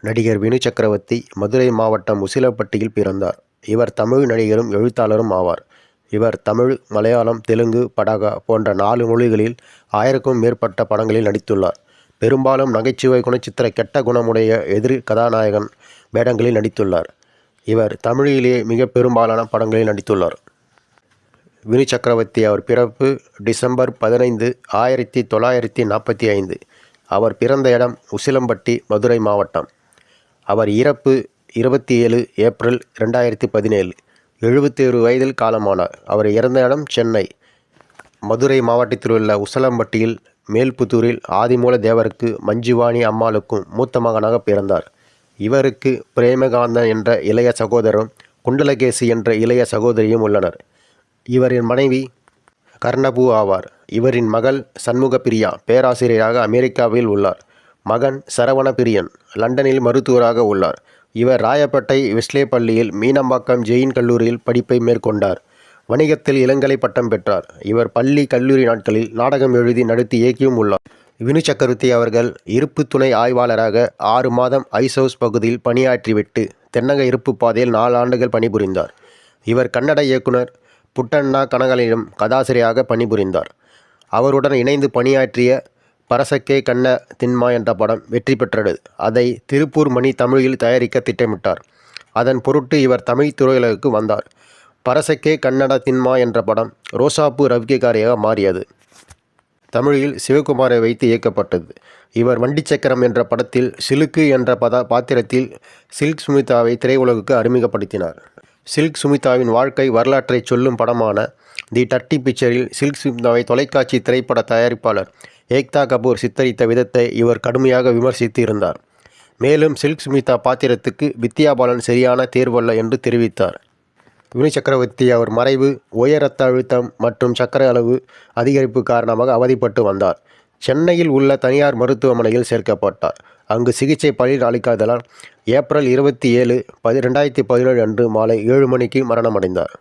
நடிகர் வினு சக்கரவர்த்தி மதுரை மாவட்டம் உசிலம்பட்டியில் பிறந்தார். இவர் தமிழ் நடிகரும் எழுத்தாளரும் ஆவார். இவர் தமிழ், மலையாளம், தெலுங்கு, படகா போன்ற 4 மொழிகளில் 1000க்கும் மேற்பட்ட படங்களில் நடித்துள்ளார். பெரும்பாலும் நகைச்சுவை குணச்சித்திர கெட்ட குணமுடைய எதிர் கதாநாயகன் வேடங்களில் நடித்துள்ளார். இவர் தமிழிலேயே மிக பெரும்பாலான படங்களில் நடித்துள்ளார். வினு சக்கரவர்த்தி அவர் பிறப்பு டிசம்பர் 15, 1945. அவர் பிறந்த இடம் உசிலம்பட்டி, மதுரை மாவட்டம். அவர் இறப்பு 27 ஏப்ரல் 2017. 77 வயதில் காலமானார். அவர் இறந்த இடம் சென்னை. மதுரை மாவட்டத்தில் உள்ள உசிலம்பட்டியில் மேல்புத்தூரில் ஆதிமூல தேவருக்கு, மஞ்சுவாணி அம்மாளுக்கும் மூத்த மகனாக பிறந்தார். இவருக்கு பிரேமகாந்தன் என்ற இளைய சகோதரரும், குண்டலகேசி என்ற இளைய சகோதரியும் உள்ளனர். இவரின் மனைவி கர்ணபூ ஆவார். இவரின் மகள் சண்முகப்பிரியா பேராசிரியராக அமெரிக்காவில் உள்ளார். மகன் சரவணபிரியன் லண்டனில் மருத்துவராக உள்ளார். இவர் ராயப்பேட்டை வெஸ்லே பள்ளியில், மீனம்பாக்கம் ஜெயின் கல்லூரியில் படிப்பை மேற்கொண்டார். வணிகத்தில் இளங்கலை பட்டம் பெற்றார். இவர் பள்ளி, கல்லூரி நாட்களில் நாடகம் எழுதி, நடித்து, இயக்கியும் உள்ளார். வினு சக்கரவர்த்தி அவர்கள் இருப்பு துணை ஆய்வாளராக 6 மாதம் ஐஸ் ஹவுஸ் பகுதியில் பணியாற்றிவிட்டு தென்னக இருப்பு பாதையில் 4 ஆண்டுகள் பணிபுரிந்தார். இவர் கன்னட இயக்குனர் புட்டண்ணா கனகலிடம் கதாசிரியராக பணிபுரிந்தார். அவருடன் இணைந்து பணியாற்றிய பரசக்கே கண்ண தின்மா என்ற படம் வெற்றி பெற்றது. அதை திருப்பூர் மணி தமிழில் தயாரிக்க திட்டமிட்டார். அதன் பொருட்டு இவர் தமிழ் திரையுலகுக்கு வந்தார். பரசக்கே கன்னட தின்மா என்ற படம் ரோசாப்பூ ரவிக்கைக்காரியாக மாறியது. தமிழில் சிவகுமாரை வைத்து இயக்கப்பட்டது. இவர் வண்டிச்சக்கரம் என்ற படத்தில் சிலுக்கு என்ற பாத்திரத்தில் சில்க் சுமிதாவை திரையுலகுக்கு அறிமுகப்படுத்தினார். சில்க் சுமிதாவின் வாழ்க்கை வரலாற்றை சொல்லும் படமான தி டர்ட்டி பிக்சரில் சில்க் சுமிதாவை தொலைக்காட்சி திரைப்பட தயாரிப்பாளர் ஏக்தா கபூர் சித்தரித்த விதத்தை இவர் கடுமையாக விமர்சித்து இருந்தார். மேலும் சில்க் சுமிதா பாத்திரத்துக்கு வித்யா பாலன் சரியான தேர்வல்ல என்று தெரிவித்தார். வினு சக்கரவர்த்தி அவர் மறைவு உயர் இரத்த அழுத்தம் மற்றும் சர்க்கரை அளவு அதிகரிப்பு காரணமாக அவதிப்பட்டு வந்தார். சென்னையில் உள்ள தனியார் மருத்துவமனையில் சேர்க்கப்பட்டார். அங்கு சிகிச்சை பலன் அளிக்காததால் ஏப்ரல் 27, 2017 அன்று மாலை 7 மணிக்கு மரணமடைந்தார்.